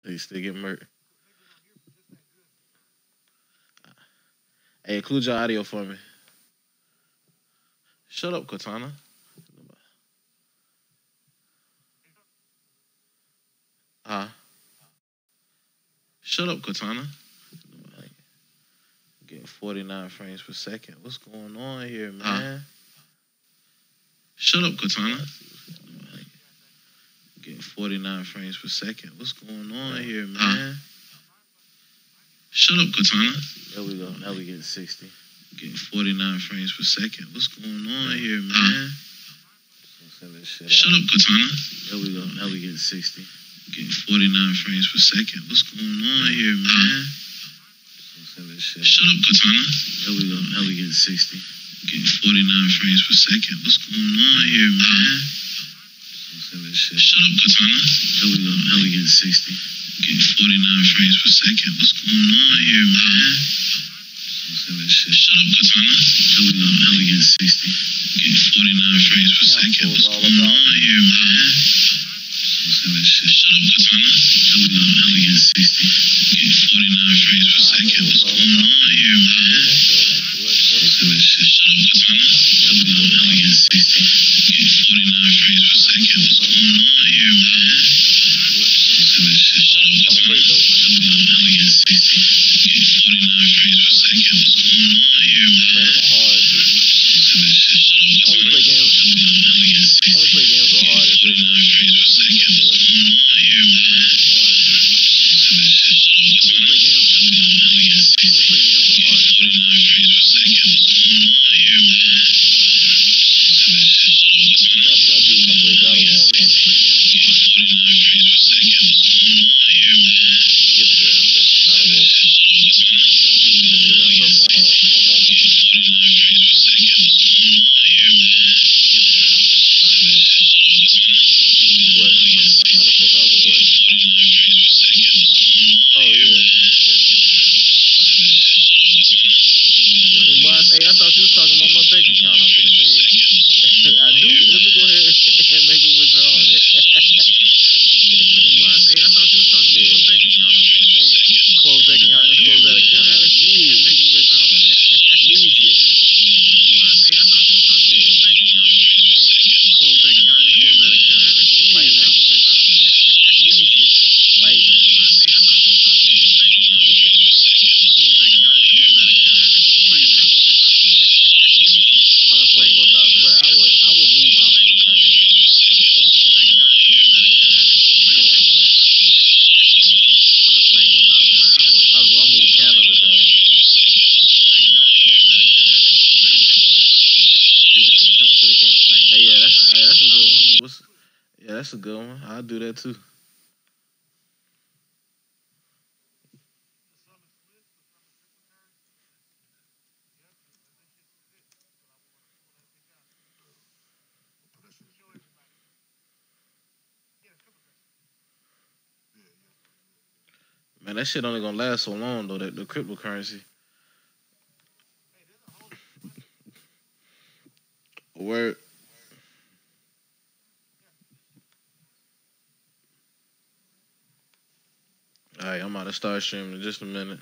They still get murked. Hey, include your audio for me. Shut up, Cortana. Shut up, Cortana. Getting 49 frames per second. What's going on here, man? Shut up, Cortana. Getting 49 frames per second. What's going on here, man? Shut up, Cortana. There we go. Now we getting 60. Getting 49 frames per second. What's going on here, man? Send this shit Shut up, Cortana. There we go. Now we getting 60. Getting 49 frames per second. What's going on here, man? Send this shit Shut up, Cortana. There we go. Now we getting 60. Getting 49 frames per second. What's going on here, man? Send this shit Shut up, Cortana. There we go. Now we getting 60. Getting 49 frames per second. What's going on here, man? Send this shit Shut up, Cortana. There we go. Now we getting 60. Getting 49 frames per second. What's going on here, man? Send this shit Shut up, Cortana. There we go. Now we getting 60. Getting 49 frames per second. What's going on here, man? Send this shit Shut up, Cortana. There we go. Now we getting 60. Getting 49 frames per second. What's going on here, man? Send this shit Shut up, Cortana. There we go. Now we getting 60. Getting 49 frames per second. What's going on here, man? Send this shit Shut up, Cortana. There we go. Now we getting 60. I only play games so hard if 49 frames per second. What's going on here, man? Send this shit Shut up, Cortana. There we go. Now we getting 60. I only play games so hard if 49 frames per second. What's going on here, man? Send this shit Shut up, Cortana. I play God of War, man. 49 frames per second. What's going on here, man? Don't give a damn, bro. God of War. I play God of War hard on normal. 49 frames per second. What's going on here, man? Don't give a damn, bro. God of War. What? 104,000 what? 49 frames per second. What's going on? Oh yeah. Hey, I thought you was talking about my bank account. I'm gonna say I do. Let me go ahead and make a withdrawal there. Hey, I thought you was talking about my bank account. I'm gonna say close that account out immediately. Make a withdrawal there. Immediately. Hey, I thought you was talking about my bank account. I'm gonna say close that account out immediately. Right now. Immediately. Right now. Hey, I thought you was talking about my bank account. Close that account out immediately. Right now. 144,000, but I would move out the country. 144,000. Gone, bro. 144,000, but I'll move to Canada, dog. 144,000. Gone, bro. So they can't. Hey, yeah, that's a good one. Yeah, that's a good one. I'll do that too. Man, that shit only gonna last so long though. That the cryptocurrency. Word. All right, I'm about to start streaming in just a minute.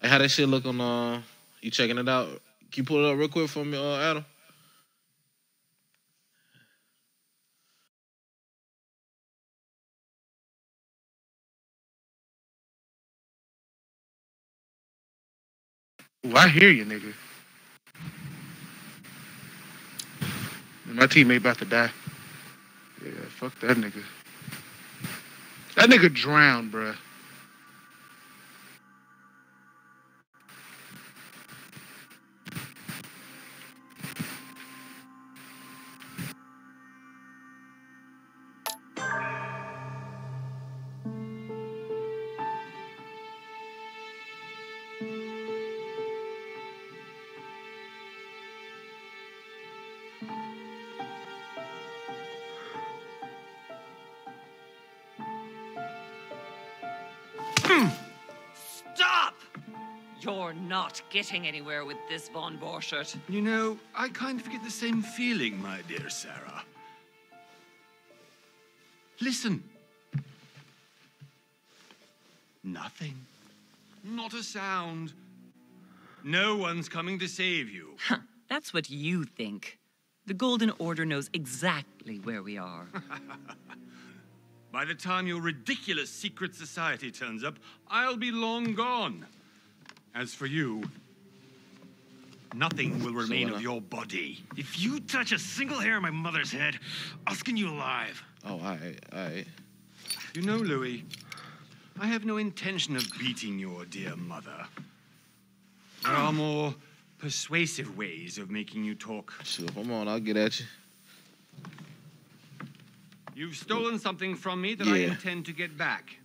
Hey, how that shit look on? You checking it out? Can you pull it up real quick for me, Adam? Ooh, I hear you, nigga. My teammate about to die. Yeah, fuck that nigga. That nigga drowned, bruh. Stop! You're not getting anywhere with this Von Borchert. You know, I kind of get the same feeling, my dear Sarah. Listen. Nothing. Not a sound. No one's coming to save you. Huh, that's what you think. The Golden Order knows exactly where we are. By the time your ridiculous secret society turns up, I'll be long gone. As for you, nothing will remain of your body. If you touch a single hair on my mother's head, I'll skin you alive. Oh, all right. You know, Louis, I have no intention of beating your dear mother. There are more persuasive ways of making you talk. Sure, come on, I'll get at you. You've stolen something from me that I intend to get back.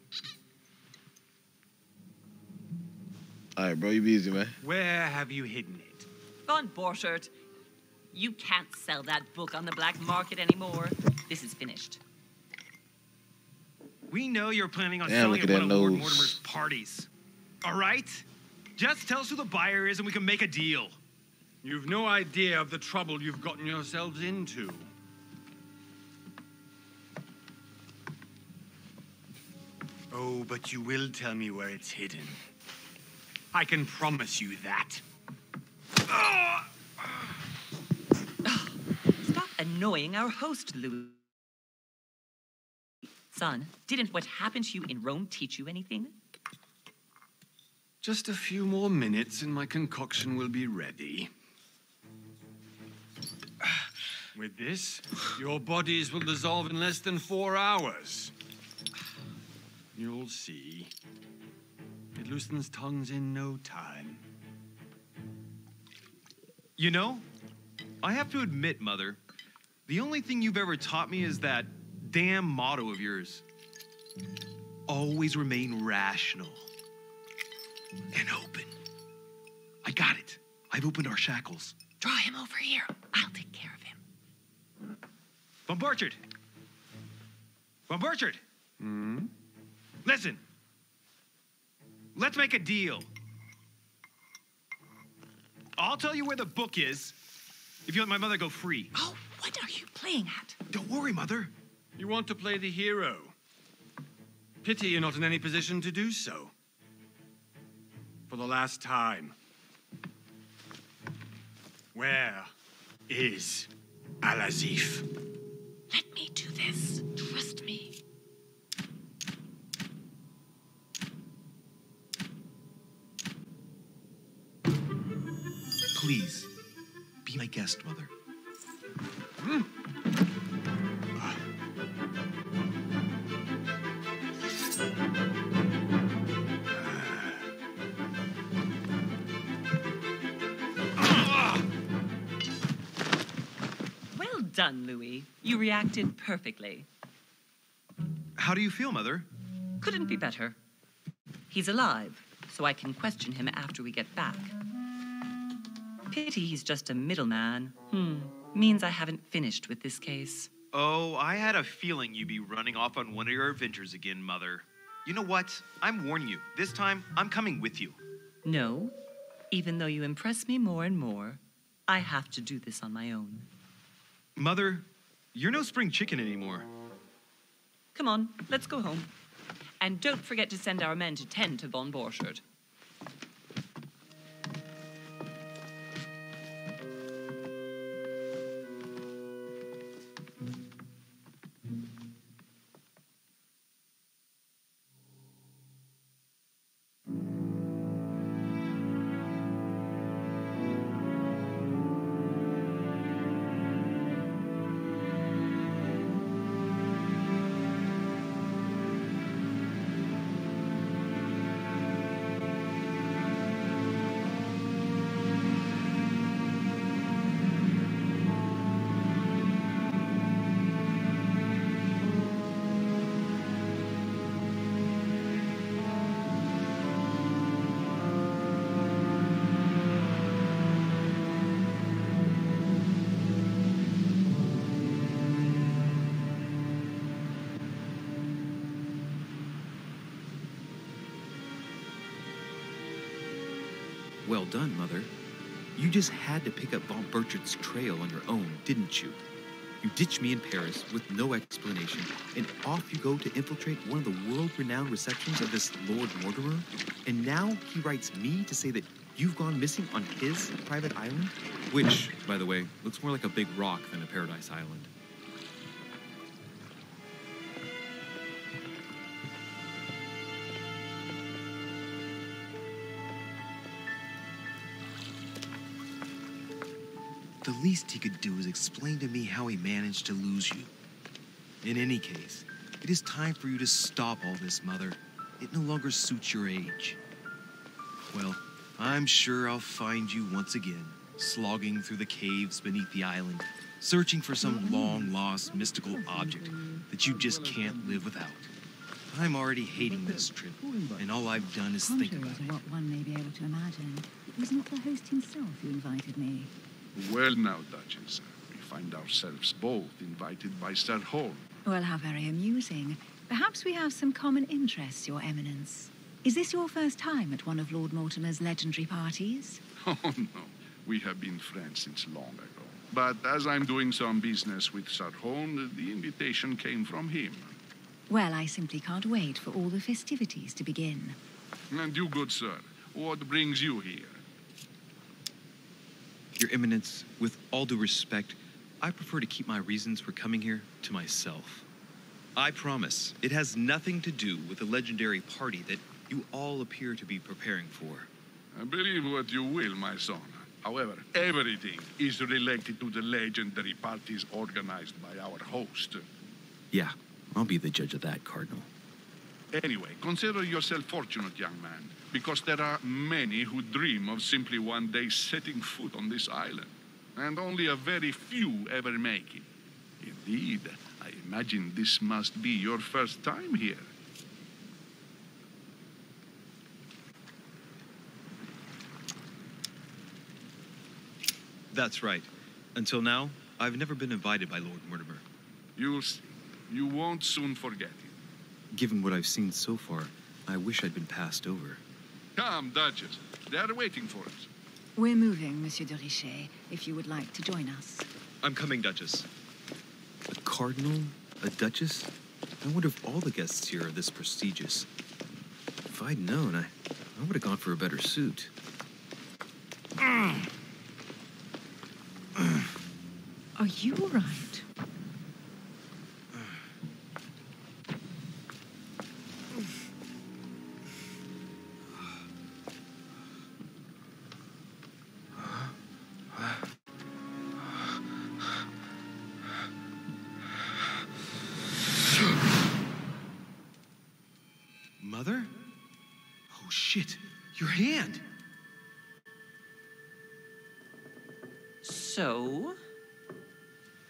All right, bro, you be easy, man. Where have you hidden it? Von Borchert, you can't sell that book on the black market anymore. This is finished. We know you're planning on Damn, selling look at at one that of Lord nose. Mortimer's parties. All right? Just tell us who the buyer is and we can make a deal. You've no idea of the trouble you've gotten yourselves into. Oh, but you will tell me where it's hidden. I can promise you that. Stop annoying our host, Louis. Son, didn't what happened to you in Rome teach you anything? Just a few more minutes and my concoction will be ready. With this, your bodies will dissolve in less than 4 hours. You'll see. It loosens tongues in no time. You know, I have to admit, Mother, the only thing you've ever taught me is that damn motto of yours. Always remain rational. And open. I got it. I've opened our shackles. Draw him over here. I'll take care of him. Von Borchert! Von Borchert! Listen. Let's make a deal. I'll tell you where the book is if you let my mother go free. Oh, what are you playing at? Don't worry, Mother. You want to play the hero. Pity you're not in any position to do so. For the last time. Where is Al-Azif? Let me do this. Trust me. Please, be my guest, Mother. Well done, Louis. You reacted perfectly. How do you feel, Mother? Couldn't be better. He's alive, so I can question him after we get back. Pity he's just a middleman. Means I haven't finished with this case. Oh, I had a feeling you'd be running off on one of your adventures again, Mother. You know what? I'm warning you. This time, I'm coming with you. No, even though you impress me more and more, I have to do this on my own. Mother, you're no spring chicken anymore. Come on, let's go home. And don't forget to send our men to tend to Von Borchert. Well done, Mother. You just had to pick up Von Borchert's trail on your own, didn't you? You ditch me in Paris with no explanation, and off you go to infiltrate one of the world-renowned receptions of this Lord Mortimer. And now he writes me to say that you've gone missing on his private island? Which, by the way, looks more like a big rock than a paradise island. The least he could do is explain to me how he managed to lose you. In any case, it is time for you to stop all this, Mother. It no longer suits your age. Well, I'm sure I'll find you once again, slogging through the caves beneath the island, searching for some long-lost mystical object that you just can't live without. I'm already hating this trip, and all I've done is think about Contrary to what one may be able to imagine, it was not the host himself who invited me. Well now, Duchess, we find ourselves both invited by Sir Holm. Well, how very amusing. Perhaps we have some common interests, Your Eminence. Is this your first time at one of Lord Mortimer's legendary parties? Oh, no. We have been friends since long ago. But as I'm doing some business with Sir Holm, the invitation came from him. Well, I simply can't wait for all the festivities to begin. And you, good sir, what brings you here? Your Eminence, with all due respect, I prefer to keep my reasons for coming here to myself. I promise, it has nothing to do with the legendary party that you all appear to be preparing for. Believe what you will, my son. However, everything is related to the legendary parties organized by our host. Yeah, I'll be the judge of that, Cardinal. Anyway, consider yourself fortunate, young man, because there are many who dream of simply one day setting foot on this island, and only a very few ever make it. Indeed, I imagine this must be your first time here. That's right. Until now, I've never been invited by Lord Mortimer. You'll see. You won't soon forget it. Given what I've seen so far, I wish I'd been passed over. Come, Duchess. They are waiting for us. We're moving, Monsieur de Richet, if you would like to join us. I'm coming, Duchess. A cardinal? A duchess? I wonder if all the guests here are this prestigious. If I'd known, I would have gone for a better suit. Are you all right? Mother? Oh, shit. Your hand! So,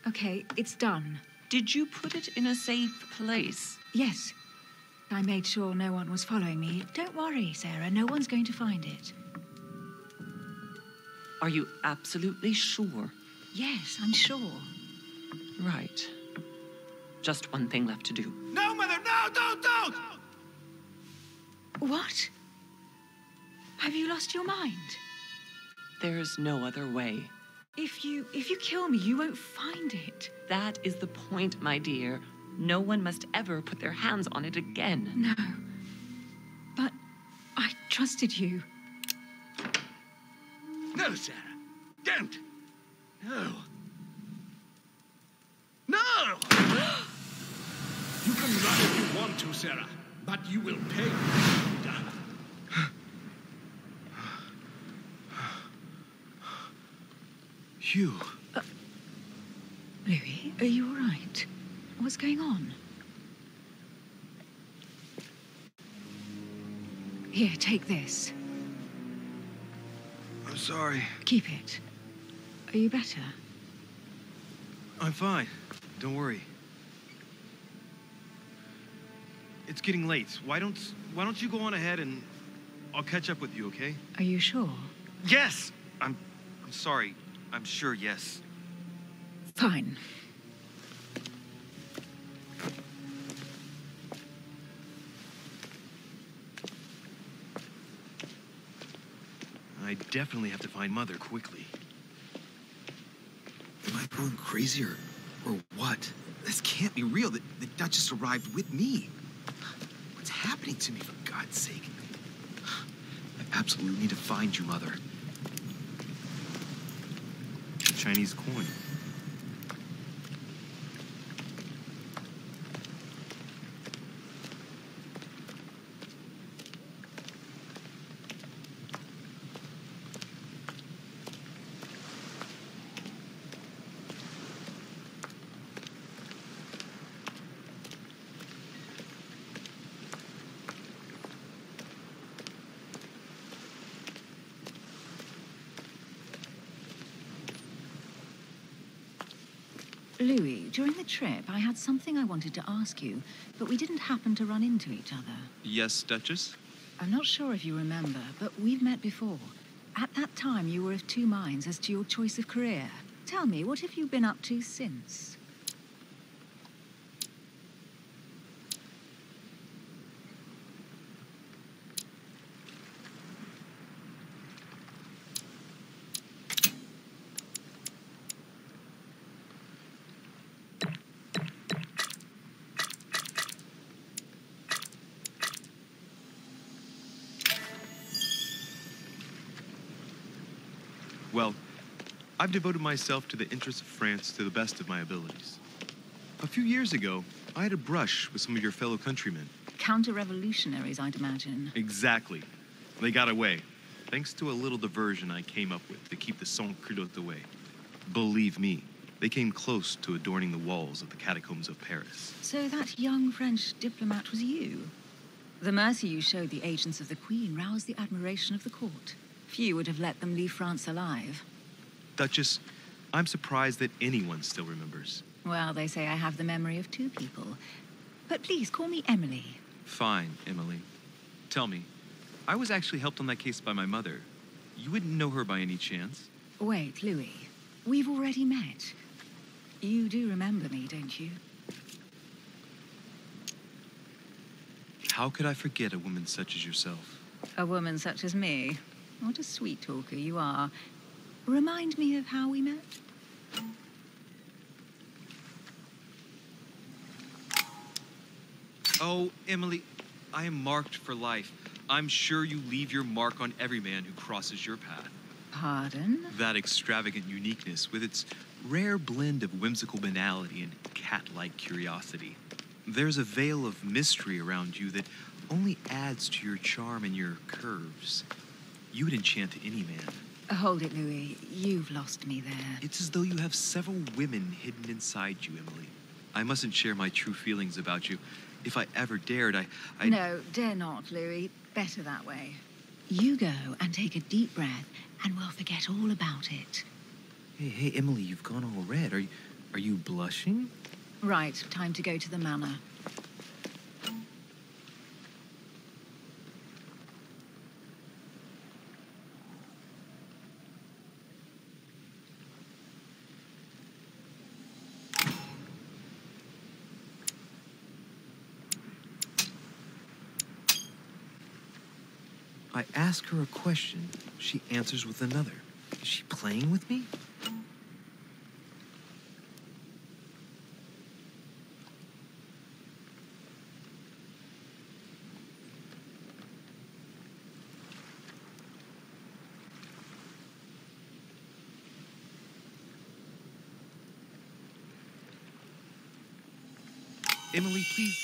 Okay, it's done. did you put it in a safe place? Yes. I made sure no one was following me. Don't worry, Sarah. No one's going to find it. Are you absolutely sure? Yes, I'm sure. Right. Just one thing left to do. No, Mother, no, don't! What? Have you lost your mind? There's no other way. If you kill me, you won't find it. That is the point, my dear. No one must ever put their hands on it again. No. But I trusted you. No, Sarah. Don't. No. No! You can run if you want to, Sarah, but you will pay. Hugh. Louis, are you all right? What's going on? Here, take this. I'm sorry. Keep it. Are you better? I'm fine. Don't worry. It's getting late. Why don't you go on ahead and I'll catch up with you, okay? Are you sure? Yes! I'm sorry. I'm sure, yes. Fine. I definitely have to find Mother quickly. Am I going crazy or This can't be real. The Duchess arrived with me. What's happening to me, for God's sake? I absolutely need to find you, Mother. A Chinese coin. Louis, during the trip, I had something I wanted to ask you, but we didn't happen to run into each other. Yes, Duchess? I'm not sure if you remember, but we've met before. At that time, you were of two minds as to your choice of career. Tell me, what have you been up to since? Well, I've devoted myself to the interests of France to the best of my abilities. A few years ago, I had a brush with some of your fellow countrymen. Counter-revolutionaries, I'd imagine. Exactly. They got away, thanks to a little diversion I came up with to keep the sans-culottes away. Believe me, they came close to adorning the walls of the catacombs of Paris. So that young French diplomat was you? The mercy you showed the agents of the Queen roused the admiration of the court. Few would have let them leave France alive. Duchess, I'm surprised that anyone still remembers. Well, they say I have the memory of two people. But please, call me Emily. Fine, Emily. Tell me, I was actually helped on that case by my mother. You wouldn't know her by any chance? Wait, Louis. We've already met. You do remember me, don't you? How could I forget a woman such as yourself? A woman such as me? What a sweet talker you are. Remind me of how we met. Oh, Emily, I am marked for life. I'm sure you leave your mark on every man who crosses your path. Pardon? That extravagant uniqueness, with its rare blend of whimsical banality and cat-like curiosity. There's a veil of mystery around you that only adds to your charm and your curves. You would enchant any man. Hold it, Louis. You've lost me there. It's as though you have several women hidden inside you, Emily. I mustn't share my true feelings about you. If I ever dared, I... No, dare not, Louis. Better that way. You go and take a deep breath, and we'll forget all about it. Hey, Emily, you've gone all red. Are you blushing? Right, time to go to the manor. I ask her a question, she answers with another. Is she playing with me? Emily, please...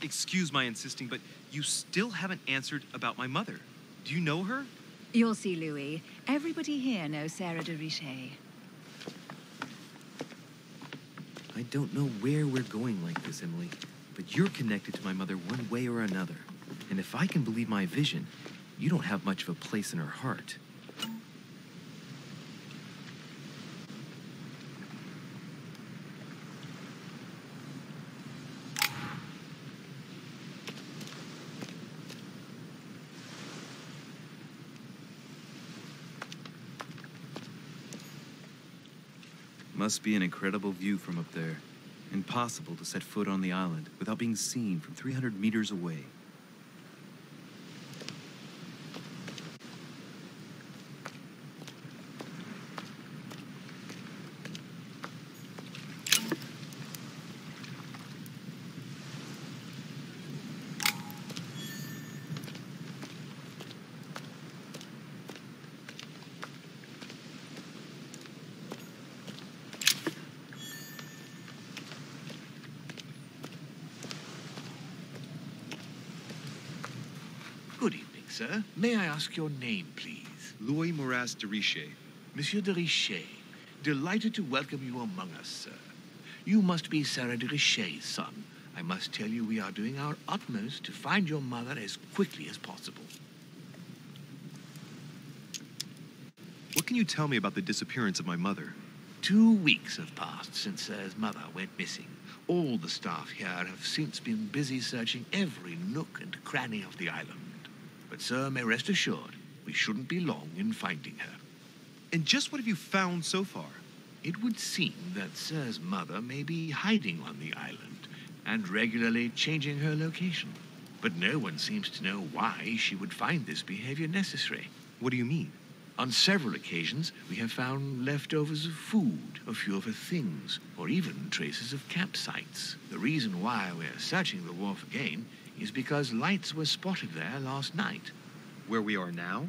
Excuse my insisting, but you still haven't answered about my mother. Do you know her? You'll see, Louis. Everybody here knows Sarah de Richet. I don't know where we're going like this, Emily, but you're connected to my mother one way or another. And if I can believe my vision, you don't have much of a place in her heart. Must be an incredible view from up there. Impossible to set foot on the island without being seen from 300 meters away. Good evening, sir. May I ask your name, please? Louis Moras de Richet. Monsieur de Richet. Delighted to welcome you among us, sir. You must be Sarah de Richet's son. I must tell you we are doing our utmost to find your mother as quickly as possible. What can you tell me about the disappearance of my mother? 2 weeks have passed since Sir's mother went missing. All the staff here have since been busy searching every nook and cranny of the island. But sir may rest assured, we shouldn't be long in finding her. And just what have you found so far? It would seem that Sir's mother may be hiding on the island and regularly changing her location. But no one seems to know why she would find this behavior necessary. What do you mean? On several occasions, we have found leftovers of food, a few of her things, or even traces of campsites. The reason why we're searching the wharf again is because lights were spotted there last night. Where we are now?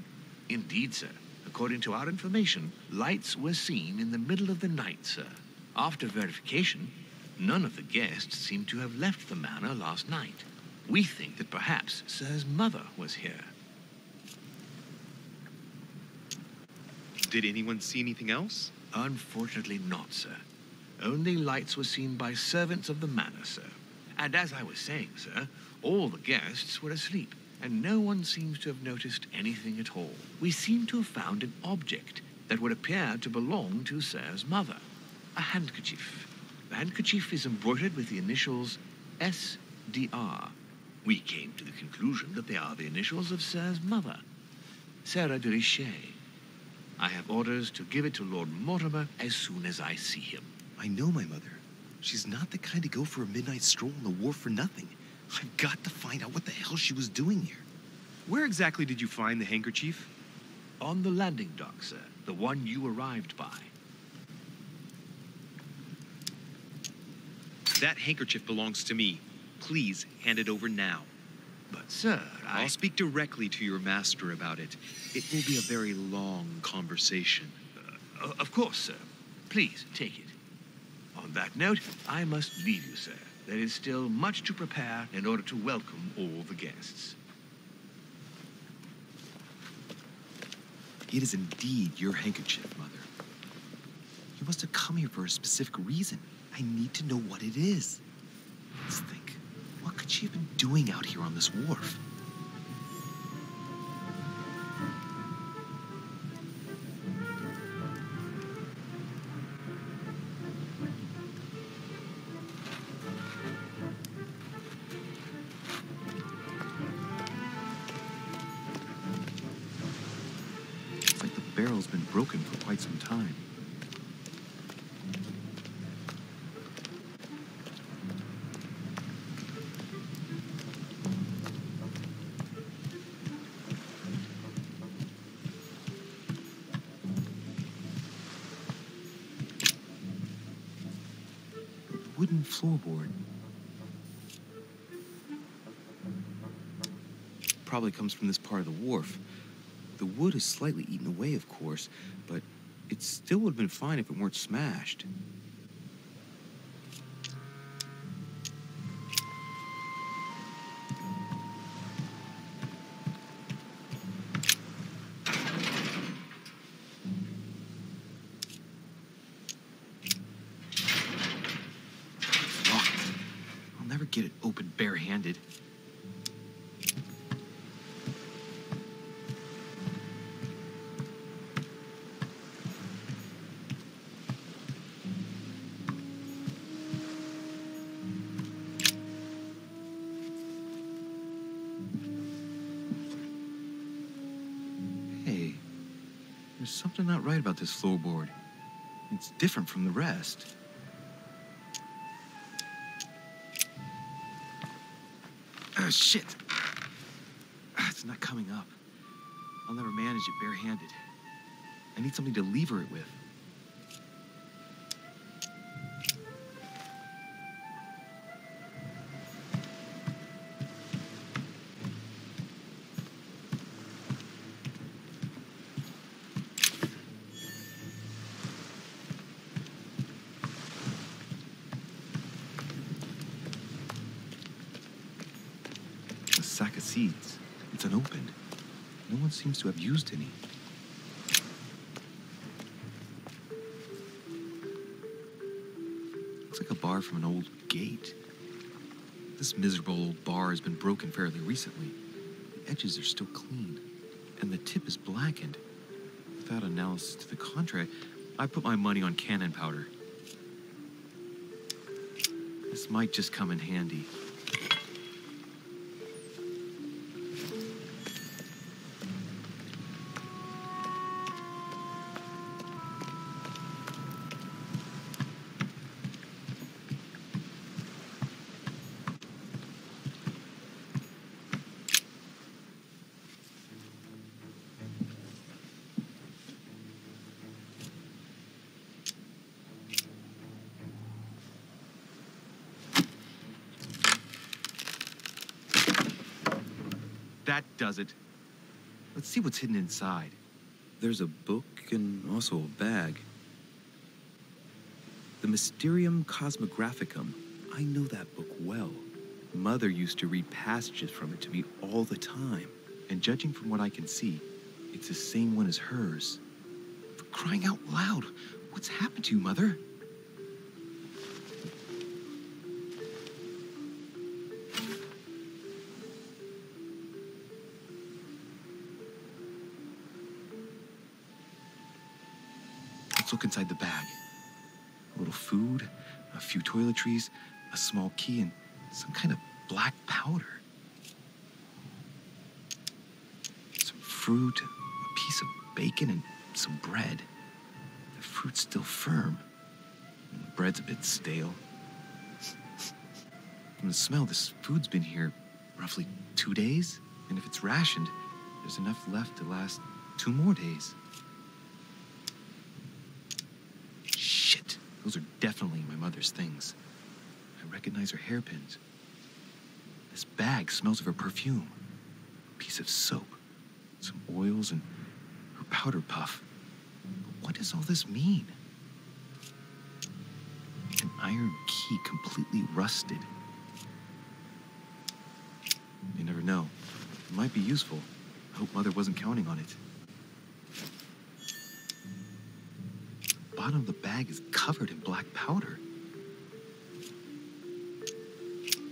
Indeed, sir. According to our information, lights were seen in the middle of the night, sir. After verification, none of the guests seem to have left the manor last night. We think that perhaps Sir's mother was here. Did anyone see anything else? Unfortunately not, sir. Only lights were seen by servants of the manor, sir. And as I was saying, sir, all the guests were asleep, and no one seems to have noticed anything at all. We seem to have found an object that would appear to belong to Sir's mother. A handkerchief. The handkerchief is embroidered with the initials SDR. We came to the conclusion that they are the initials of Sir's mother, Sarah de Richet. I have orders to give it to Lord Mortimer as soon as I see him. I know my mother. She's not the kind to go for a midnight stroll on the wharf for nothing. I've got to find out what the hell she was doing here. Where exactly did you find the handkerchief? On the landing dock, sir. The one you arrived by. That handkerchief belongs to me. Please hand it over now. But, sir, I'll speak directly to your master about it. It will be a very long conversation. Of course, sir. Please, take it. On that note, I must leave you, sir. There is still much to prepare in order to welcome all the guests. It is indeed your handkerchief, Mother. You must have come here for a specific reason. I need to know what it is. Let's think. What could she have been doing out here on this wharf? It's like the barrel's been broken for quite some time. Wooden floorboard. Probably comes from this part of the wharf. The wood is slightly eaten away, of course, but it still would have been fine if it weren't smashed. Get it open barehanded. Hey, there's something not right about this floorboard. It's different from the rest. Shit! It's not coming up. I'll never manage it barehanded. I need something to lever it with. A sack of seeds. It's unopened. No one seems to have used any. Looks like a bar from an old gate. This miserable old bar has been broken fairly recently. The edges are still clean, and the tip is blackened. Without analysis to the contrary, I put my money on cannon powder. This might just come in handy. That does it. Let's see what's hidden inside. There's a book and also a bag. The Mysterium Cosmographicum. I know that book well. Mother used to read passages from it to me all the time. And judging from what I can see, it's the same one as hers. For crying out loud, what's happened to you, Mother? Let's look inside the bag. A little food, a few toiletries, a small key, and some kind of black powder. Some fruit, a piece of bacon, and some bread. The fruit's still firm. And the bread's a bit stale. From the smell, this food's been here roughly 2 days. And if it's rationed, there's enough left to last 2 more days. Shit, those are definitely my mother's things. I recognize her hairpins. This bag smells of her perfume. A piece of soap, some oils, and her powder puff. But what does all this mean? An iron key completely rusted. You never know. It might be useful. I hope Mother wasn't counting on it. The bottom of the bag is covered in black powder.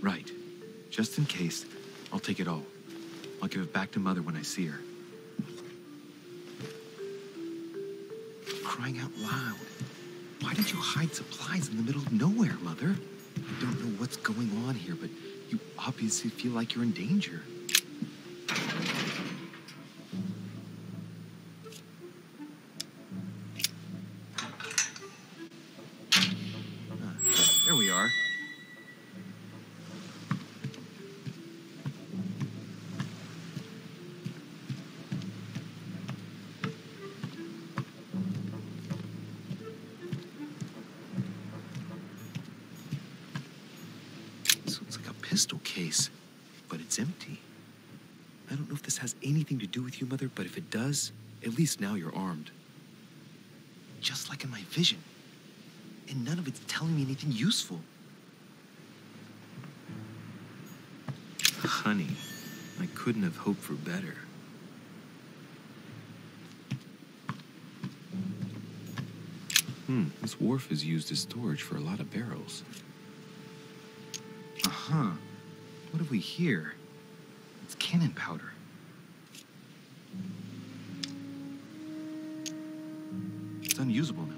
Right. Just in case, I'll take it all. I'll give it back to Mother when I see her. Crying out loud. Why did you hide supplies in the middle of nowhere, Mother? I don't know what's going on here, but you obviously feel like you're in danger. There we are. This looks like a pistol case, but it's empty. I don't know if this has anything to do with you, Mother, but if it does, at least now you're armed. Just like in my vision. And none of it's telling me anything useful. Honey, I couldn't have hoped for better. This wharf is used as storage for a lot of barrels. Uh-huh. What have we here? It's cannon powder. It's unusable now.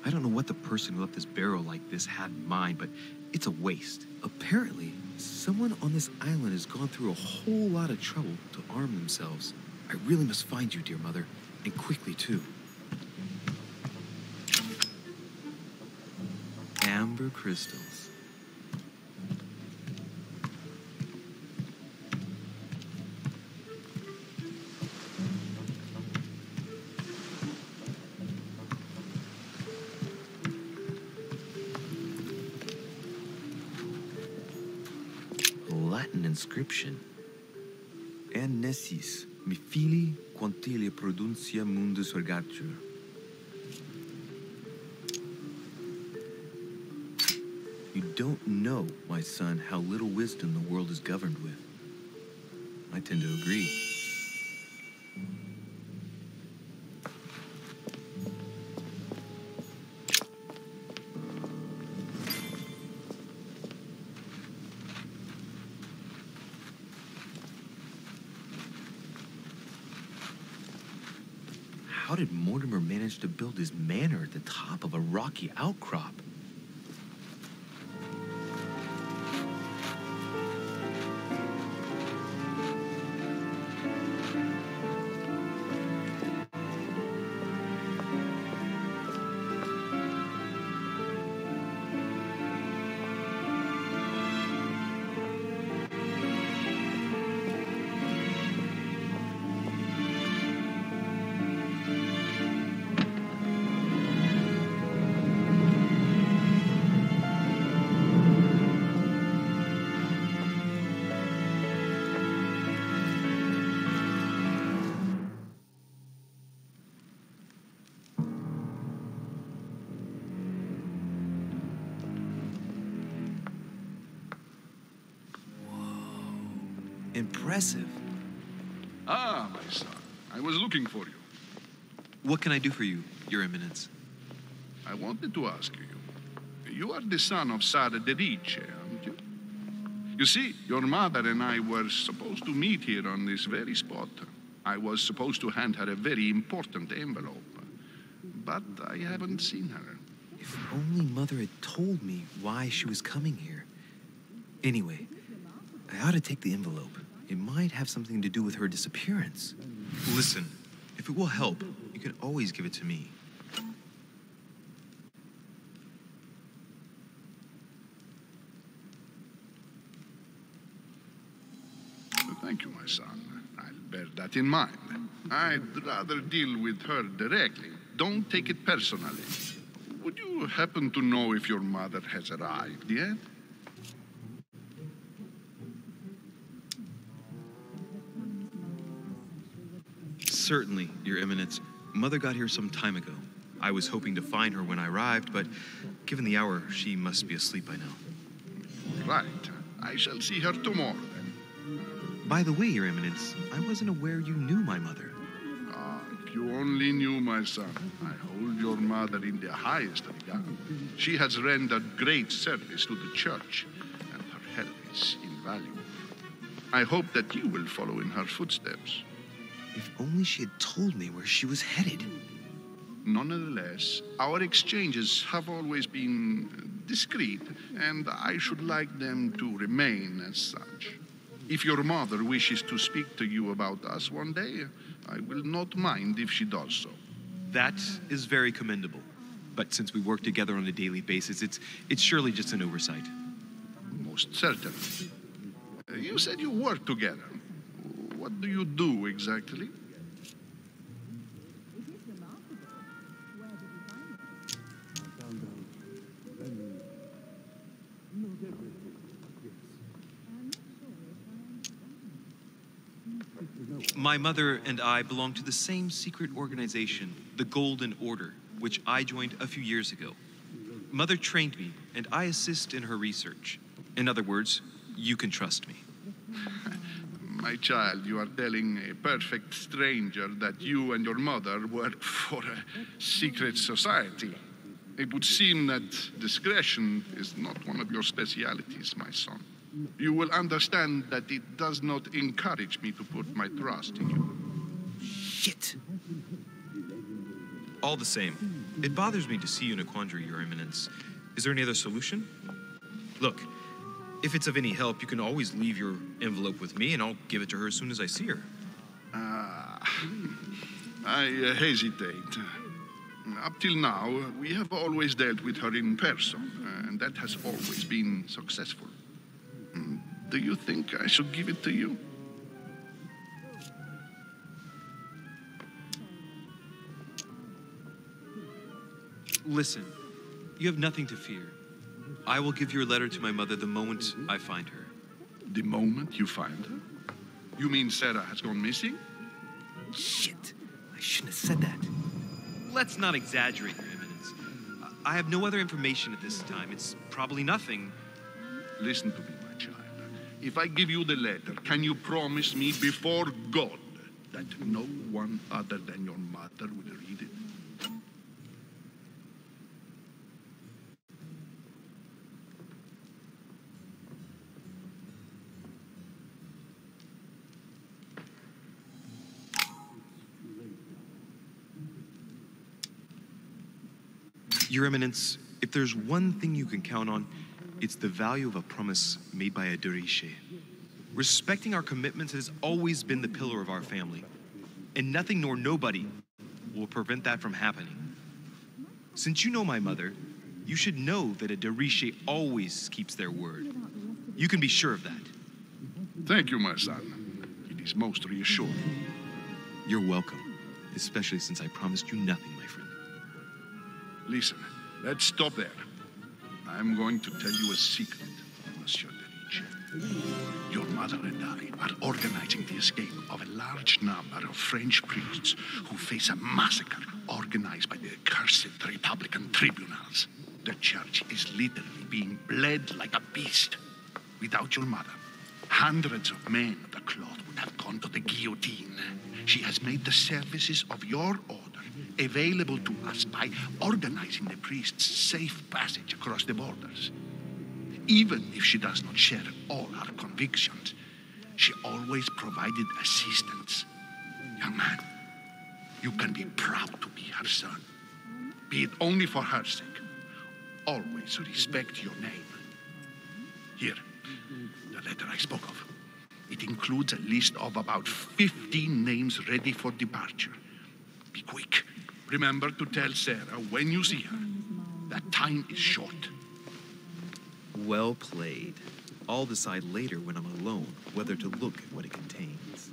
I don't know what the person who left this barrel like this had in mind, but it's a waste. Apparently, someone on this island has gone through a whole lot of trouble to arm themselves. I really must find you, dear Mother, and quickly, too. Umber crystals. A Latin inscription. En nessis, mi fili, quantilia produncia mundus ergatur. You don't know, my son, how little wisdom the world is governed with. I tend to agree. How did Mortimer manage to build his manor at the top of a rocky outcrop? Impressive. Ah, my son. I was looking for you. What can I do for you, Your Eminence? I wanted to ask you. You are the son of Sara de Riche, aren't you? You see, your mother and I were supposed to meet here on this very spot. I was supposed to hand her a very important envelope. But I haven't seen her. If only Mother had told me why she was coming here. Anyway, I ought to take the envelope. It might have something to do with her disappearance. Listen, if it will help, you can always give it to me. Thank you, my son. I'll bear that in mind. I'd rather deal with her directly. Don't take it personally. Would you happen to know if your mother has arrived yet? Certainly, Your Eminence. Mother got here some time ago. I was hoping to find her when I arrived, but given the hour, she must be asleep by now. Right. I shall see her tomorrow, then. By the way, Your Eminence, I wasn't aware you knew my mother. Ah, if you only knew, my son. I hold your mother in the highest regard. She has rendered great service to the church, and her help is invaluable. I hope that you will follow in her footsteps. If only she had told me where she was headed. Nonetheless, our exchanges have always been discreet, and I should like them to remain as such. If your mother wishes to speak to you about us one day, I will not mind if she does so. That is very commendable. But since we work together on a daily basis, it's surely just an oversight. Most certainly. You said you work together. What do you do exactly? My mother and I belong to the same secret organization, the Golden Order, which I joined a few years ago. Mother trained me, and I assist in her research. In other words, you can trust me. My child, you are telling a perfect stranger that you and your mother work for a secret society. It would seem that discretion is not one of your specialities, my son. You will understand that it does not encourage me to put my trust in you. Shit! All the same, it bothers me to see you in a quandary, Your Eminence. Is there any other solution? Look, if it's of any help, you can always leave your envelope with me, and I'll give it to her as soon as I see her. I hesitate. Up till now, we have always dealt with her in person, and that has always been successful. Do you think I should give it to you? Listen, you have nothing to fear. I will give your letter to my mother the moment I find her. The moment you find her? You mean Sarah has gone missing? Shit, I shouldn't have said that. Let's not exaggerate, Your Eminence. I have no other information at this time. It's probably nothing. Listen to me, my child. If I give you the letter, can you promise me before God that no one other than your mother will read it? Your Eminence, if there's one thing you can count on, it's the value of a promise made by a Dervish. Respecting our commitments has always been the pillar of our family, and nothing nor nobody will prevent that from happening. Since you know my mother, you should know that a Dervish always keeps their word. You can be sure of that. Thank you, my son. It is most reassuring. You're welcome, especially since I promised you nothing, my friend. Listen, let's stop there. I'm going to tell you a secret, Monsieur Dervish. Your mother and I are organizing the escape of a large number of French priests who face a massacre organized by the accursed Republican tribunals. The church is literally being bled like a beast. Without your mother, hundreds of men of the cloth would have gone to the guillotine. She has made the services of your order available to us by organizing the priest's safe passage across the borders. Even if she does not share all our convictions, she always provided assistance. Young man, you can be proud to be her son. Be it only for her sake. Always respect your name. Here, the letter I spoke of. It includes a list of about 15 names ready for departure. Be quick. Remember to tell Sarah when you see her that time is short. Well played. I'll decide later when I'm alone whether to look at what it contains.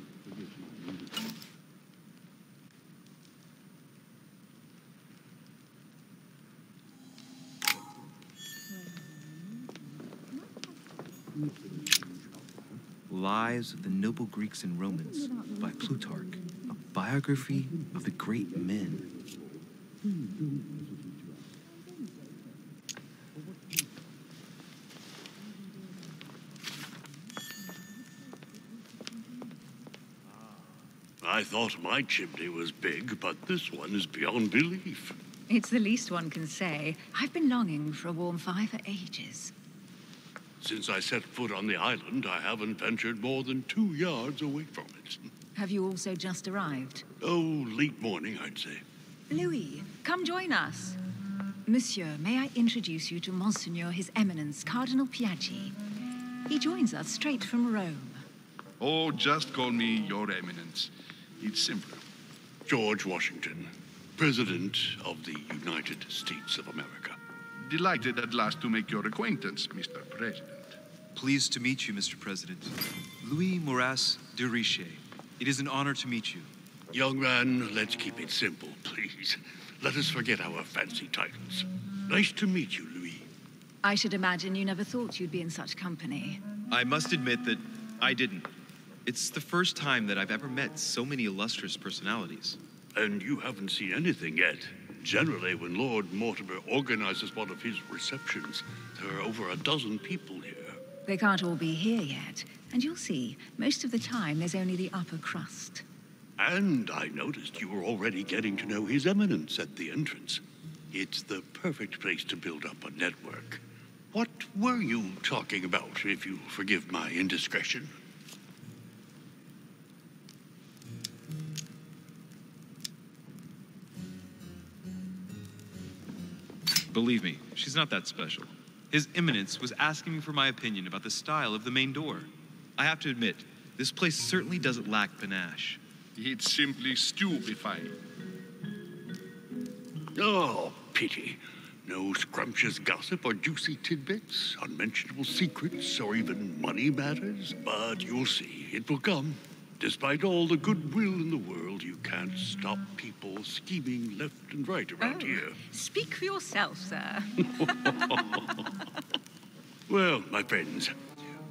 Lives of the Noble Greeks and Romans by Plutarch, a biography of the great men. I thought my chimney was big, but this one is beyond belief. It's the least one can say. I've been longing for a warm fire for ages. Since I set foot on the island, I haven't ventured more than 2 yards away from it. Have you also just arrived? Oh, late morning, I'd say. Louis, come join us. Monsieur, may I introduce you to Monseigneur His Eminence, Cardinal Piaggi. He joins us straight from Rome. Oh, just call me Your Eminence. It's simpler. George Washington, President of the United States of America. Delighted at last to make your acquaintance, Mr. President. Pleased to meet you, Mr. President. Louis Maurras de Richet. It is an honor to meet you. Young man, let's keep it simple, please. Let us forget our fancy titles. Nice to meet you, Louis. I should imagine you never thought you'd be in such company. I must admit that I didn't. It's the first time that I've ever met so many illustrious personalities. And you haven't seen anything yet. Generally, when Lord Mortimer organizes one of his receptions, there are over a dozen people here. They can't all be here yet. And you'll see, most of the time there's only the upper crust. And I noticed you were already getting to know His Eminence at the entrance. It's the perfect place to build up a network. What were you talking about, if you'll forgive my indiscretion? Believe me, she's not that special. His Eminence was asking me for my opinion about the style of the main door. I have to admit, this place certainly doesn't lack panache. It's simply stupefying. Oh, pity. No scrumptious gossip or juicy tidbits, unmentionable secrets, or even money matters. But you'll see, it will come. Despite all the goodwill in the world, you can't stop people scheming left and right around here. Speak for yourself, sir. Well, my friends,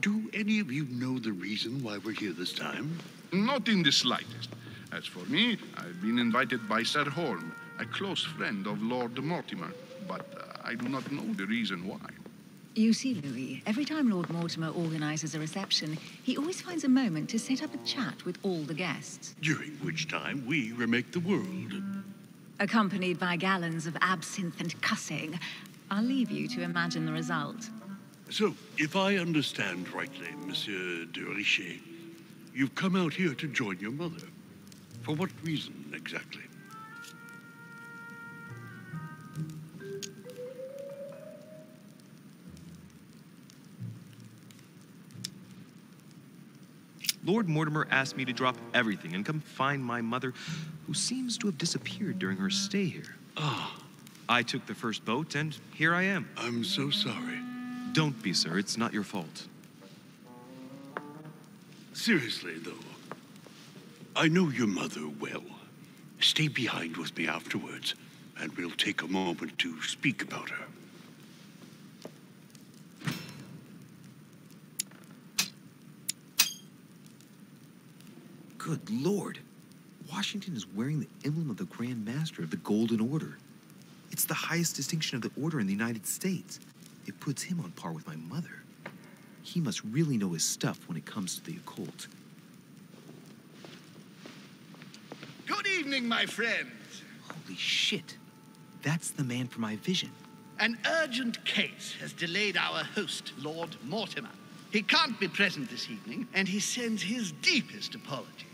do any of you know the reason why we're here this time? Not in the slightest. As for me, I've been invited by Sir Holm, a close friend of Lord Mortimer, but I do not know the reason why. You see, Louis, every time Lord Mortimer organizes a reception, he always finds a moment to set up a chat with all the guests. During which time we remake the world. Accompanied by gallons of absinthe and cussing. I'll leave you to imagine the result. So, if I understand rightly, Monsieur de Richet, you've come out here to join your mother. For what reason, exactly? Lord Mortimer asked me to drop everything and come find my mother, who seems to have disappeared during her stay here. Ah. I took the first boat, and here I am. I'm so sorry. Don't be, sir. It's not your fault. Seriously, though, I know your mother well. Stay behind with me afterwards, and we'll take a moment to speak about her. Good Lord. Washington is wearing the emblem of the Grand Master of the Golden Order. It's the highest distinction of the order in the United States. It puts him on par with my mother. He must really know his stuff when it comes to the occult. Good evening, my friends. Holy shit. That's the man for my vision. An urgent case has delayed our host, Lord Mortimer. He can't be present this evening, and he sends his deepest apologies.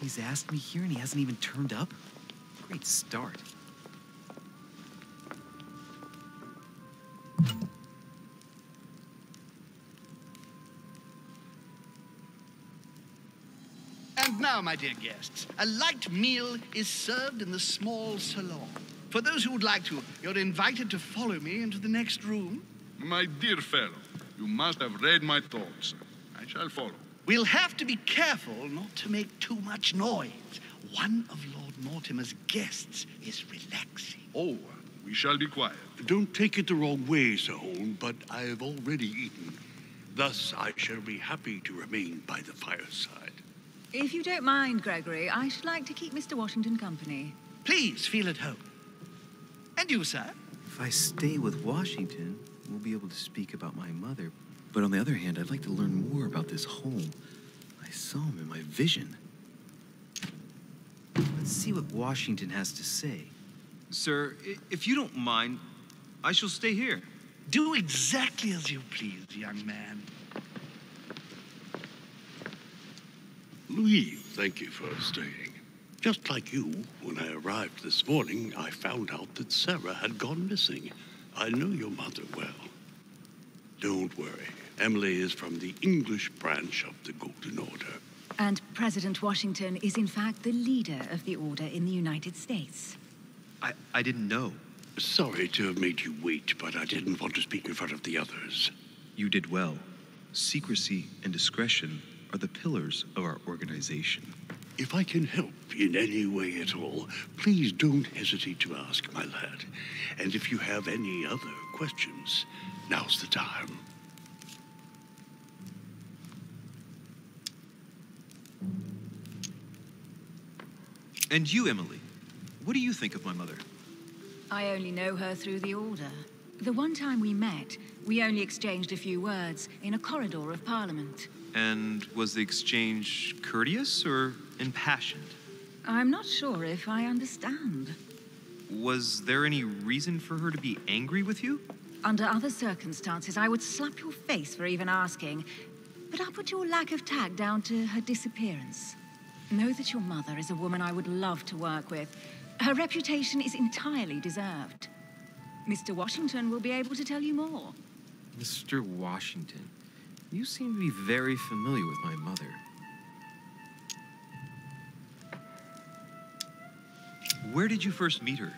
He's asked me here and he hasn't even turned up? Great start. And now, my dear guests, a light meal is served in the small salon. For those who would like to, you're invited to follow me into the next room. My dear fellow, you must have read my thoughts. I shall follow. We'll have to be careful not to make too much noise. One of Lord Mortimer's guests is relaxing. Oh, we shall be quiet. Don't take it the wrong way, Sir Holm, but I have already eaten. Thus, I shall be happy to remain by the fireside. If you don't mind, Gregory, I should like to keep Mr. Washington company. Please feel at home. And you, sir? If I stay with Washington, we'll be able to speak about my mother. But on the other hand, I'd like to learn more about this Holm. I saw him in my vision. Let's see what Washington has to say. Sir, if you don't mind, I shall stay here. Do exactly as you please, young man. Louis, thank you for staying. Just like you, when I arrived this morning, I found out that Sarah had gone missing. I know your mother well. Don't worry. Emily is from the English branch of the Golden Order. And President Washington is in fact the leader of the Order in the United States. I didn't know. Sorry to have made you wait, but I didn't want to speak in front of the others. You did well. Secrecy and discretion are the pillars of our organization. If I can help in any way at all, please don't hesitate to ask, my lad. And if you have any other questions, now's the time. And you, Emily, what do you think of my mother? I only know her through the Order. The one time we met, we only exchanged a few words in a corridor of Parliament. And was the exchange courteous or impassioned? I'm not sure if I understand. Was there any reason for her to be angry with you? Under other circumstances, I would slap your face for even asking. But I'll put your lack of tact down to her disappearance. Know that your mother is a woman I would love to work with. Her reputation is entirely deserved. Mr. Washington will be able to tell you more. Mr. Washington, you seem to be very familiar with my mother. Where did you first meet her?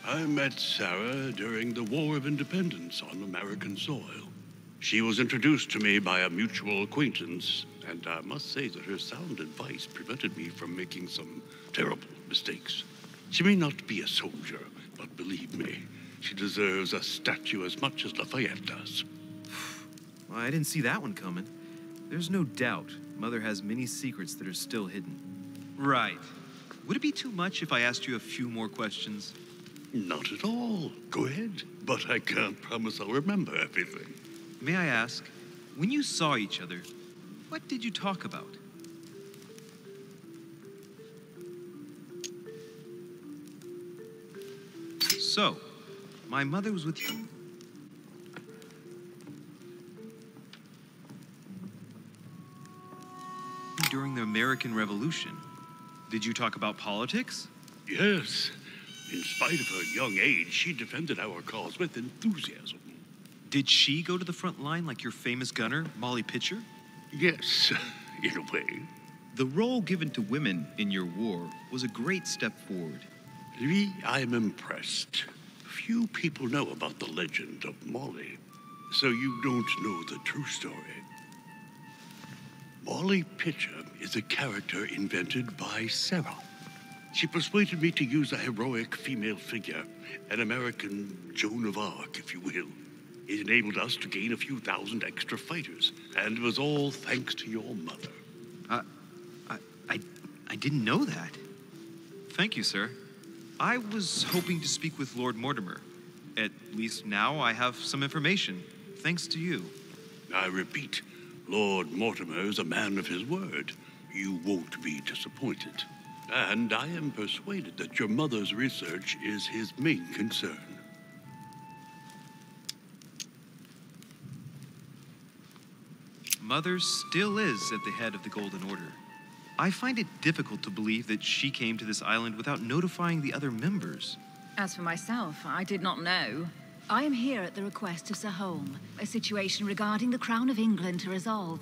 I met Sarah during the War of Independence on American soil. She was introduced to me by a mutual acquaintance, and I must say that her sound advice prevented me from making some terrible mistakes. She may not be a soldier, but believe me, she deserves a statue as much as Lafayette does. Well, I didn't see that one coming. There's no doubt Mother has many secrets that are still hidden. Right. Would it be too much if I asked you a few more questions? Not at all. Go ahead. But I can't promise I'll remember everything. May I ask, when you saw each other, what did you talk about? So, my mother was with you during the American Revolution. Did you talk about politics? Yes. In spite of her young age, she defended our cause with enthusiasm. Did she go to the front line like your famous gunner, Molly Pitcher? Yes, in a way. The role given to women in your war was a great step forward. Louis, I'm impressed. Few people know about the legend of Molly, so you don't know the true story. Molly Pitcher is a character invented by Sarah. She persuaded me to use a heroic female figure, an American Joan of Arc, if you will. It enabled us to gain a few thousand extra fighters, and it was all thanks to your mother. I didn't know that. Thank you, sir. I was hoping to speak with Lord Mortimer. At least now I have some information, thanks to you. I repeat, Lord Mortimer is a man of his word. You won't be disappointed. And I am persuaded that your mother's research is his main concern. Mother still is at the head of the Golden Order. I find it difficult to believe that she came to this island without notifying the other members. As for myself, I did not know. I am here at the request of Sir Holm, a situation regarding the Crown of England to resolve,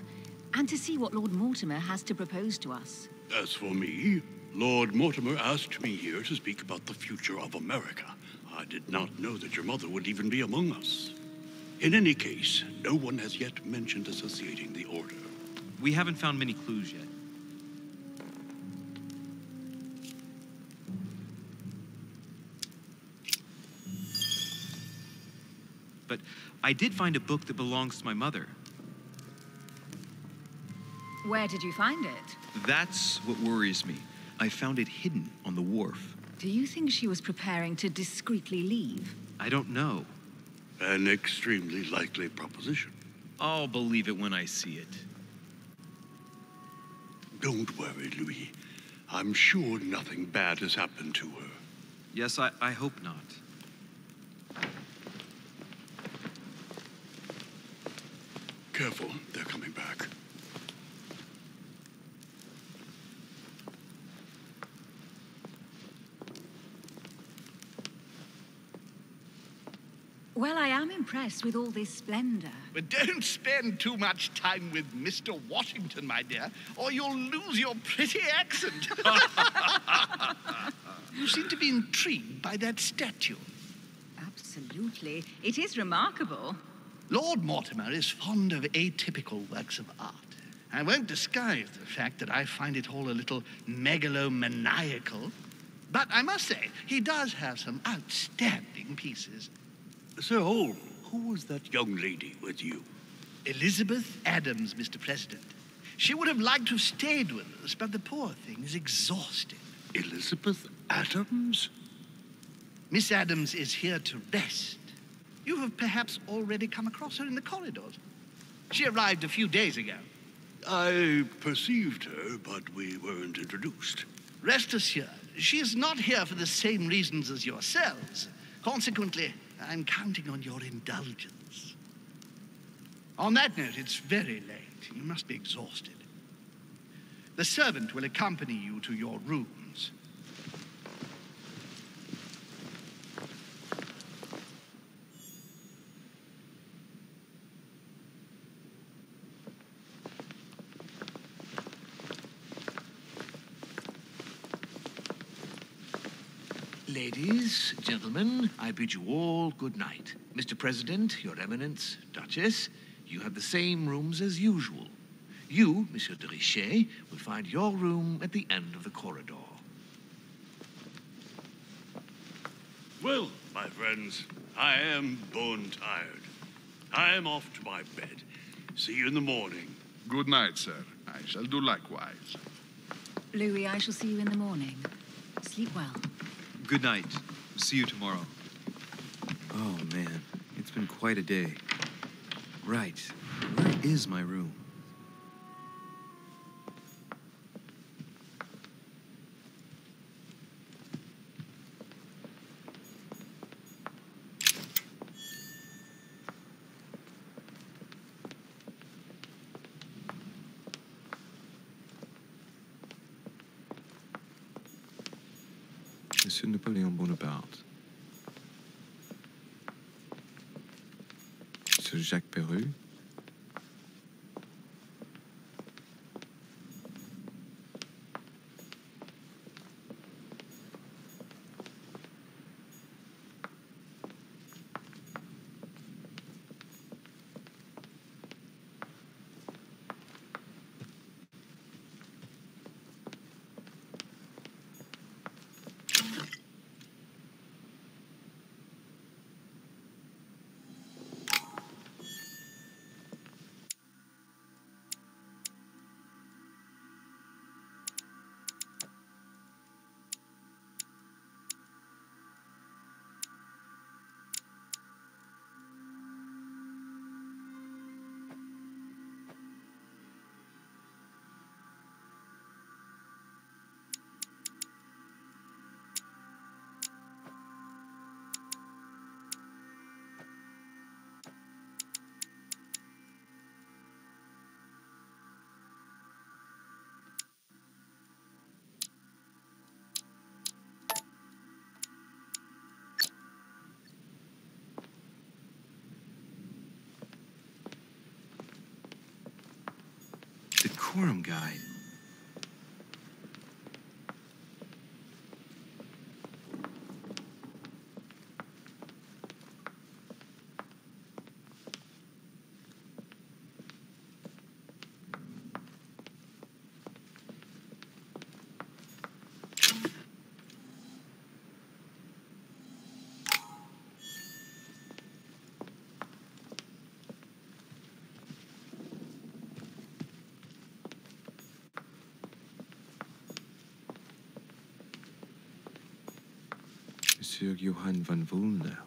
and to see what Lord Mortimer has to propose to us. As for me, Lord Mortimer asked me here to speak about the future of America. I did not know that your mother would even be among us. In any case, no one has yet mentioned associating the Order. We haven't found many clues yet. But I did find a book that belongs to my mother. Where did you find it? That's what worries me. I found it hidden on the wharf. Do you think she was preparing to discreetly leave? I don't know. An extremely likely proposition. I'll believe it when I see it. Don't worry, Louis. I'm sure nothing bad has happened to her. Yes, I hope not. Careful, they're coming back. Well, I am impressed with all this splendor. But don't spend too much time with Mr. Washington, my dear, or you'll lose your pretty accent. You seem to be intrigued by that statue. Absolutely. It is remarkable. Lord Mortimer is fond of atypical works of art. I won't disguise the fact that I find it all a little megalomaniacal. But I must say, he does have some outstanding pieces. Sir Holm, who was that young lady with you? Elizabeth Adams, Mr. President. She would have liked to have stayed with us, but the poor thing is exhausted. Elizabeth Adams? Miss Adams is here to rest. You have perhaps already come across her in the corridors. She arrived a few days ago. I perceived her, but we weren't introduced. Rest assured, she is not here for the same reasons as yourselves. Consequently, I'm counting on your indulgence. On that note, it's very late. You must be exhausted. The servant will accompany you to your rooms. Ladies, gentlemen, I bid you all good night. Mr. President, Your Eminence, Duchess, you have the same rooms as usual. You, Monsieur de Richet, will find your room at the end of the corridor. Well, my friends, I am bone tired. I am off to my bed. See you in the morning. Good night, sir. I shall do likewise. Louis, I shall see you in the morning. Sleep well. Good night. See you tomorrow. Oh, man. It's been quite a day. Right. Where is my room? Monsieur Napoléon Bonaparte. Monsieur Jacques Perru. Decorum guide. Monsieur Johann van Vulner.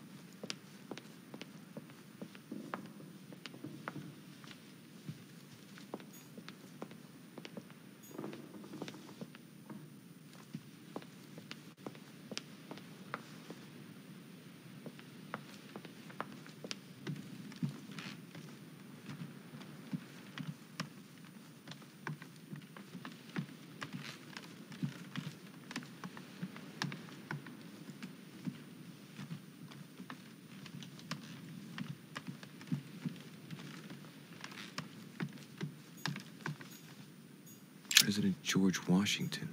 President George Washington.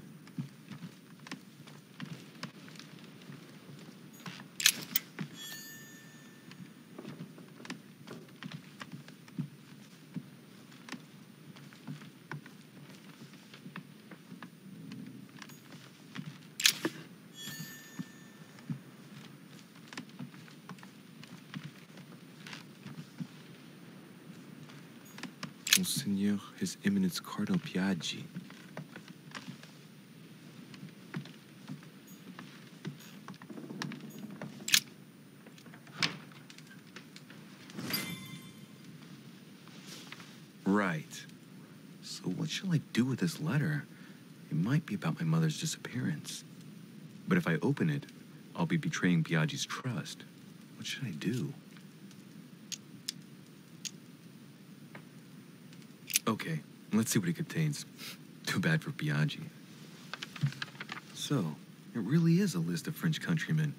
Monseigneur, His Eminence Cardinal Piaggi. Right. So what shall I do with this letter? It might be about my mother's disappearance. But if I open it, I'll be betraying Piaggi's trust. What should I do? Okay, let's see what it contains. Too bad for Piaggi. So, it really is a list of French countrymen.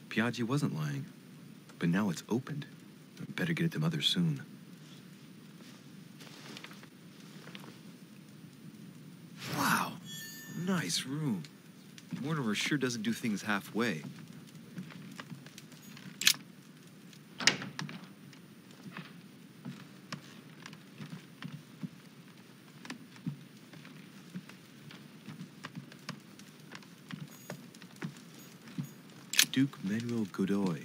Piaggi wasn't lying. But now it's opened. I better get it to Mother soon. Wow, nice room. Mortimer sure doesn't do things halfway. Duke Manuel Godoy.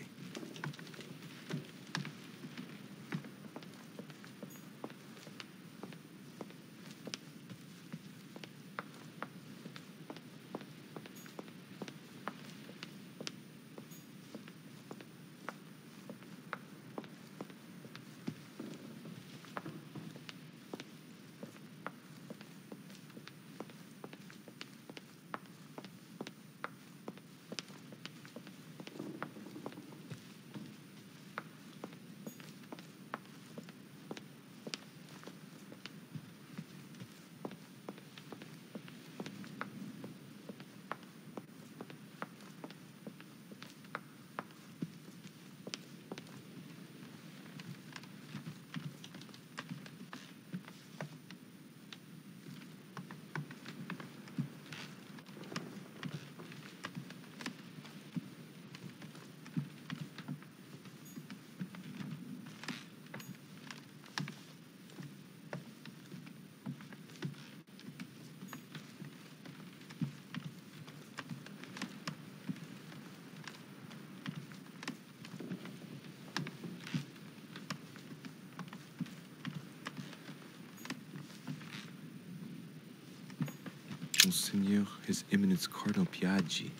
Monseigneur, His Eminence Cardinal Piaggi.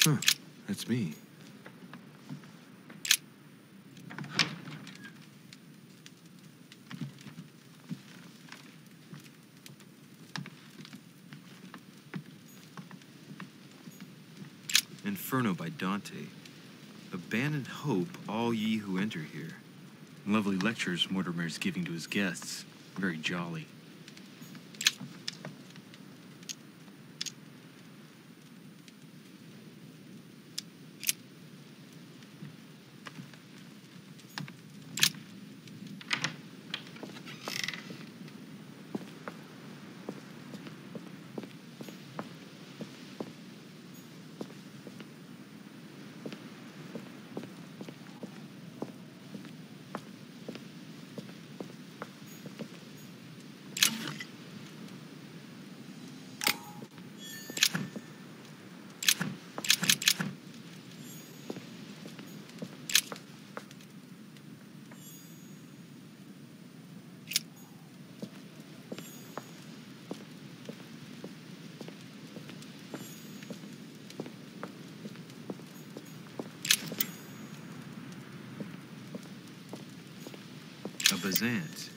Huh, that's me. Inferno by Dante. Abandon hope, all ye who enter here. Lovely lectures Mortimer's giving to his guests. Very jolly. A Bazant.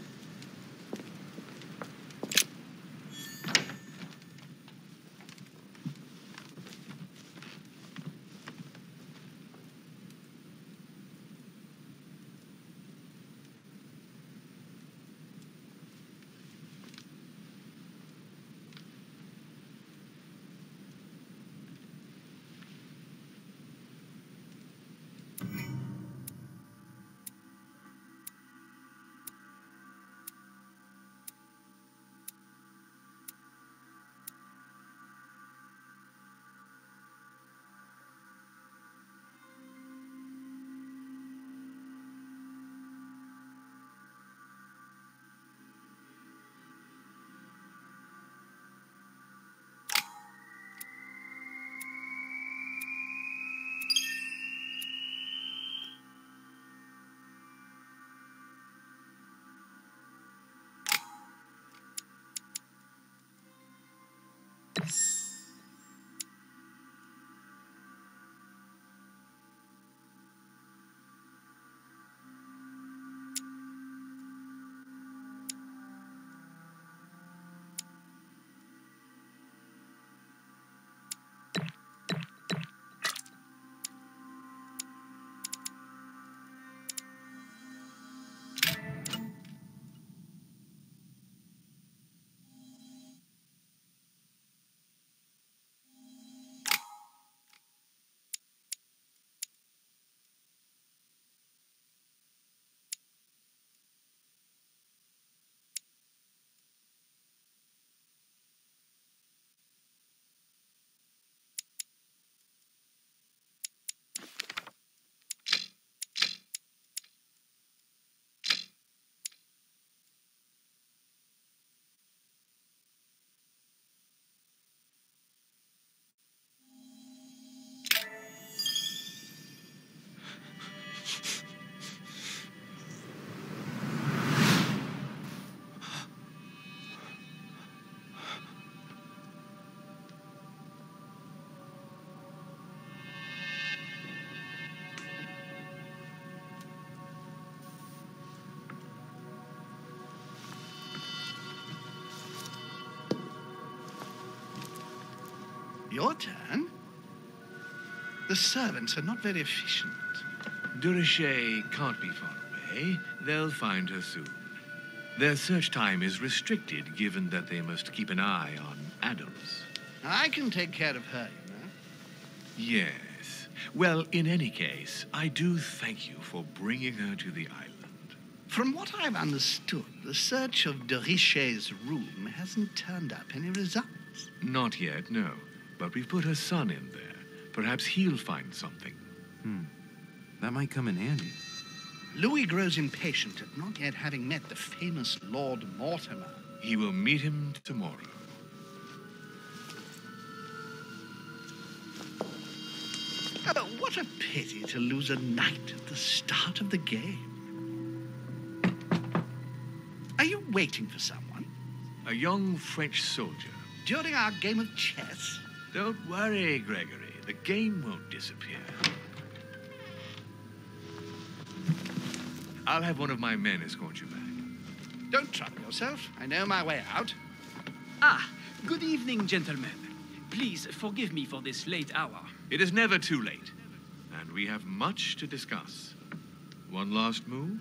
Your turn? The servants are not very efficient. Durocher can't be far away. They'll find her soon. Their search time is restricted, given that they must keep an eye on Adams. I can take care of her, you know. Yes. Well, in any case, I do thank you for bringing her to the island. From what I've understood, the search of Durocher's room hasn't turned up any results. Not yet, no. But we've put her son in there. Perhaps he'll find something. That might come in handy. Louis grows impatient at not yet having met the famous Lord Mortimer. He will meet him tomorrow. Oh, what a pity to lose a knight at the start of the game. Are you waiting for someone? A young French soldier. During our game of chess? Don't worry, Gregory. The game won't disappear. I'll have one of my men escort you back. Don't trouble yourself. I know my way out. Ah, good evening, gentlemen. Please forgive me for this late hour. It is never too late, and we have much to discuss. One last move?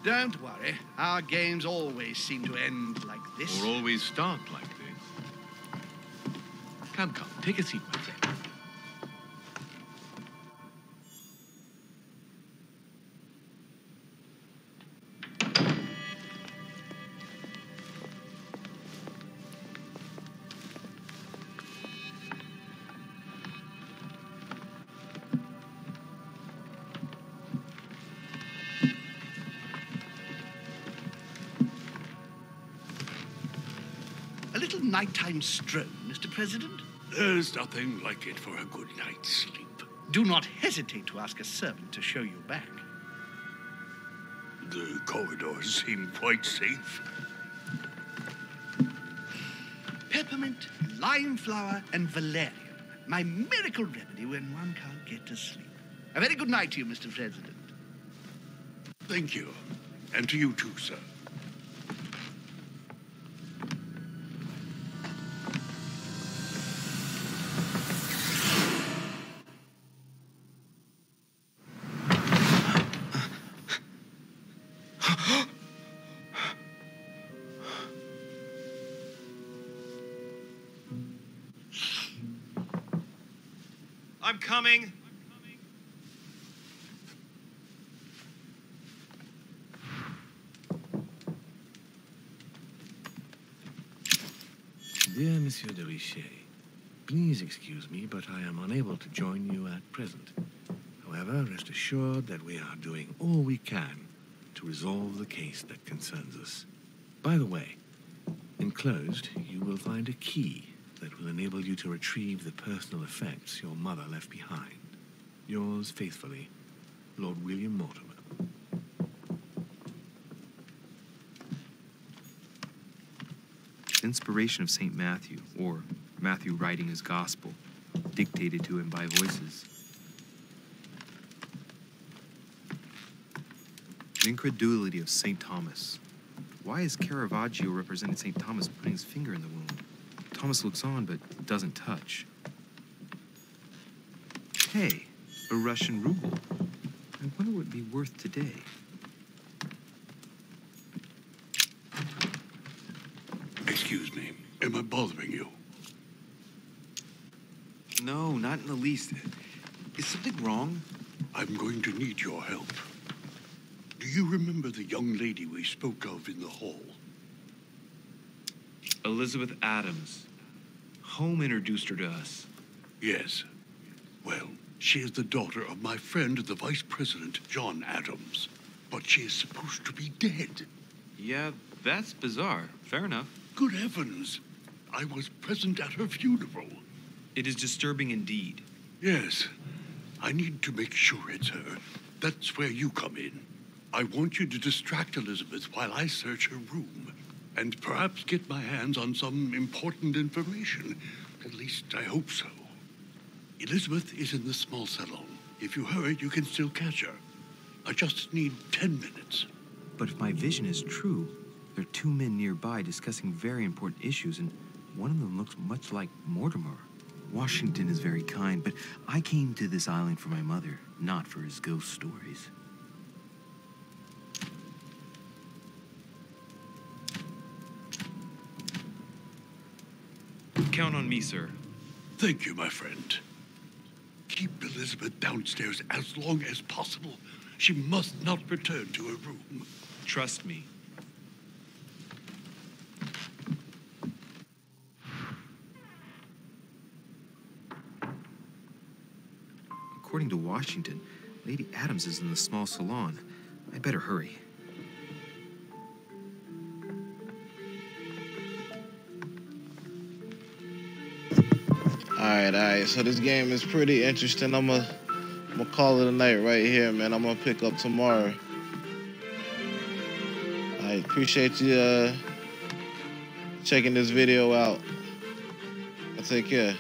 Don't worry. Our games always seem to end like this. Or always start like this. Come, take a seat, my friend. A little nighttime stroll, Mr. President? There's nothing like it for a good night's sleep. Do not hesitate to ask a servant to show you back. The corridors seem quite safe. Peppermint, lime flower, and valerian. My miracle remedy when one can't get to sleep. A very good night to you, Mr. President. Thank you. And to you too, sir. I'm coming. Dear Monsieur de Richet, please excuse me, but I am unable to join you at present. However, rest assured that we are doing all we can to resolve the case that concerns us. By the way, enclosed, you will find a key that will enable you to retrieve the personal effects your mother left behind. Yours faithfully, Lord William Mortimer. Inspiration of St. Matthew, or Matthew writing his gospel, dictated to him by voices. The incredulity of St. Thomas. Why is Caravaggio representing St. Thomas putting his finger in the wound? Thomas looks on, but doesn't touch. Hey, a Russian ruble. I wonder what it'd be worth today. Excuse me. Am I bothering you? No, not in the least. Is something wrong? I'm going to need your help. Do you remember the young lady we spoke of in the hall? Elizabeth Adams. Home introduced her to us. Yes. Well, she is the daughter of my friend, the Vice President, John Adams. But she is supposed to be dead. Yeah, that's bizarre. Fair enough. Good heavens. I was present at her funeral. It is disturbing indeed. Yes. I need to make sure it's her. That's where you come in. I want you to distract Elizabeth while I search her room. And perhaps get my hands on some important information. At least, I hope so. Elizabeth is in the small salon. If you hurry, you can still catch her. I just need 10 minutes. But if my vision is true, there are two men nearby discussing very important issues, and one of them looks much like Mortimer. Washington is very kind, but I came to this island for my mother, not for his ghost stories. Count on me, sir. Thank you, my friend. Keep Elizabeth downstairs as long as possible. She must not return to her room. Trust me. According to Washington, Lady Adams is in the small salon. I better hurry. All right. So this game is pretty interesting. I'm gonna call it a night right here, man. I'm gonna pick up tomorrow. I appreciate you checking this video out. Take care.